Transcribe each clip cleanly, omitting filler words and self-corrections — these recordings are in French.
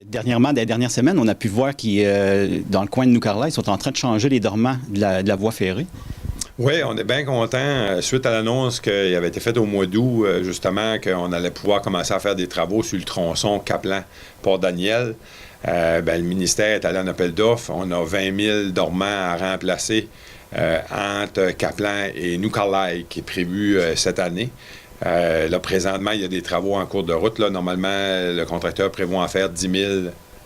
Dernièrement, des dernières semaines, on a pu voir que dans le coin de New Carlisle, ils sont en train de changer les dormants de la voie ferrée. Oui, on est bien content suite à l'annonce qui avait été faite au mois d'août, justement, qu'on allait pouvoir commencer à faire des travaux sur le tronçon Caplan-Port-Daniel. Le ministère est allé en appel d'offres. On a 20 000 dormants à remplacer entre Caplan et New Carlisle, qui est prévu cette année. Là, présentement, il y a des travaux en cours de route. Là. Normalement, le contracteur prévoit en faire 10 000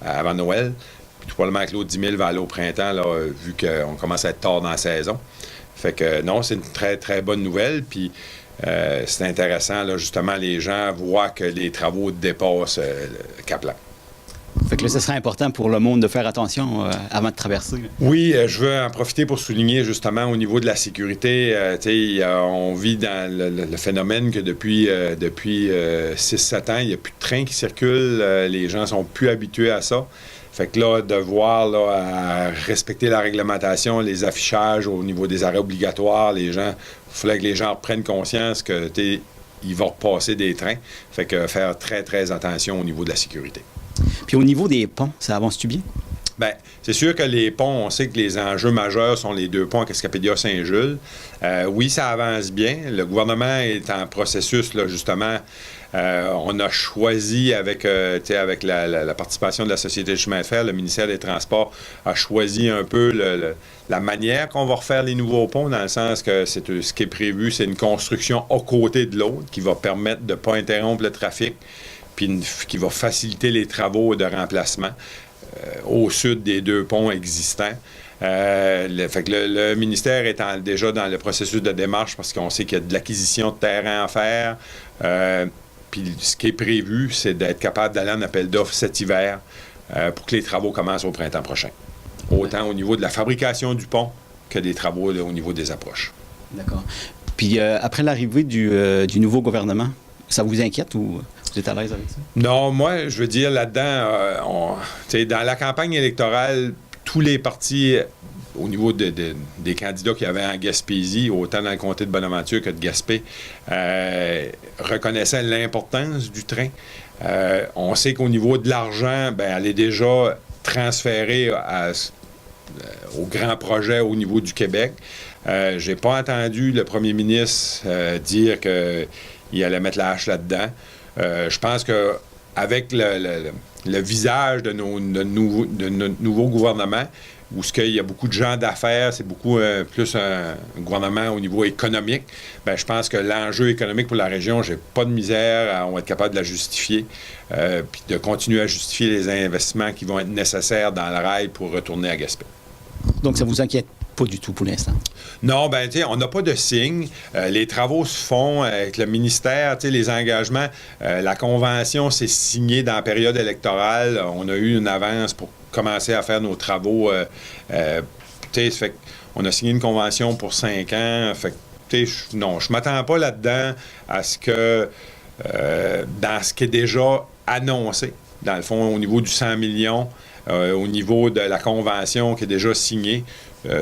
avant Noël. Puis, tout probablement que l'autre 10 000 va aller au printemps, là, vu qu'on commence à être tard dans la saison. Fait que non, c'est une très, très bonne nouvelle. Puis, c'est intéressant, là, justement, les gens voient que les travaux dépassent le Caplan. Fait que là, ce serait important pour le monde de faire attention avant de traverser. Oui, je veux en profiter pour souligner justement au niveau de la sécurité. On vit dans le phénomène que depuis 6-7 ans, il n'y a plus de trains qui circulent. Les gens sont plus habitués à ça. Fait que là, de voir là, à respecter la réglementation, les affichages au niveau des arrêts obligatoires, il fallait que les gens prennent conscience que ils vont repasser des trains. Fait que faire très, très attention au niveau de la sécurité. Puis au niveau des ponts, ça avance-tu bien? Bien, c'est sûr que les ponts, on sait que les enjeux majeurs sont les 2 ponts à Escapédia-Saint-Jules. Oui, ça avance bien. Le gouvernement est en processus, là, justement. On a choisi, avec la participation de la Société de chemin de fer, le ministère des Transports a choisi un peu la manière qu'on va refaire les nouveaux ponts, dans le sens que ce qui est prévu, c'est une construction à côté de l'autre qui va permettre de ne pas interrompre le trafic, puis qui va faciliter les travaux de remplacement au sud des 2 ponts existants. Fait que le ministère est déjà dans le processus de démarche parce qu'on sait qu'il y a de l'acquisition de terrain à faire. Puis ce qui est prévu, c'est d'être capable d'aller en appel d'offres cet hiver pour que les travaux commencent au printemps prochain. Autant au niveau de la fabrication du pont que des travaux là, au niveau des approches. D'accord. Puis après l'arrivée du nouveau gouvernement, ça vous inquiète ou vous êtes à l'aise avec ça? Non, moi, je veux dire, là-dedans, dans la campagne électorale, tous les partis, au niveau des candidats qu'il y avait en Gaspésie, autant dans le comté de Bonaventure que de Gaspé, reconnaissaient l'importance du train. On sait qu'au niveau de l'argent, elle est déjà transférée au grand projet au niveau du Québec. J'ai pas entendu le premier ministre dire qu'il allait mettre la hache là-dedans. Je pense qu'avec le visage de notre nouveau gouvernement, où il y a beaucoup de gens d'affaires, c'est beaucoup plus un gouvernement au niveau économique, je pense que l'enjeu économique pour la région, j'ai pas de misère, on va être capable de la justifier, puis de continuer à justifier les investissements qui vont être nécessaires dans le rail pour retourner à Gaspé. Donc, ça vous inquiète pas du tout pour l'instant? Non, on n'a pas de signe. Les travaux se font avec le ministère, les engagements. La convention s'est signée dans la période électorale. On a eu une avance pour commencer à faire nos travaux. Fait on a signé une convention pour 5 ans. Fait non, je m'attends pas là-dedans à ce que, dans ce qui est déjà annoncé, dans le fond, au niveau du 100 millions, au niveau de la convention qui est déjà signée,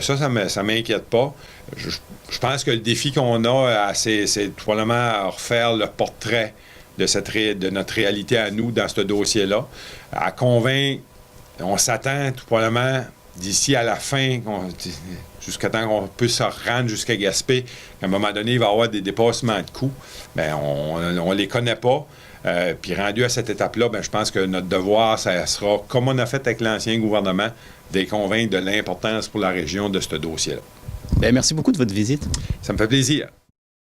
ça m'inquiète pas. Je pense que le défi qu'on a, c'est probablement à refaire le portrait de notre réalité à nous dans ce dossier-là, à convaincre. On s'attend tout probablement d'ici à la fin, jusqu'à temps qu'on puisse se rendre jusqu'à Gaspé, qu'à un moment donné, il va y avoir des dépassements de coûts. On les connaît pas. Puis rendu à cette étape-là, je pense que notre devoir, ça sera, comme on a fait avec l'ancien gouvernement, de les convaincre de l'importance pour la région de ce dossier-là. Merci beaucoup de votre visite. Ça me fait plaisir.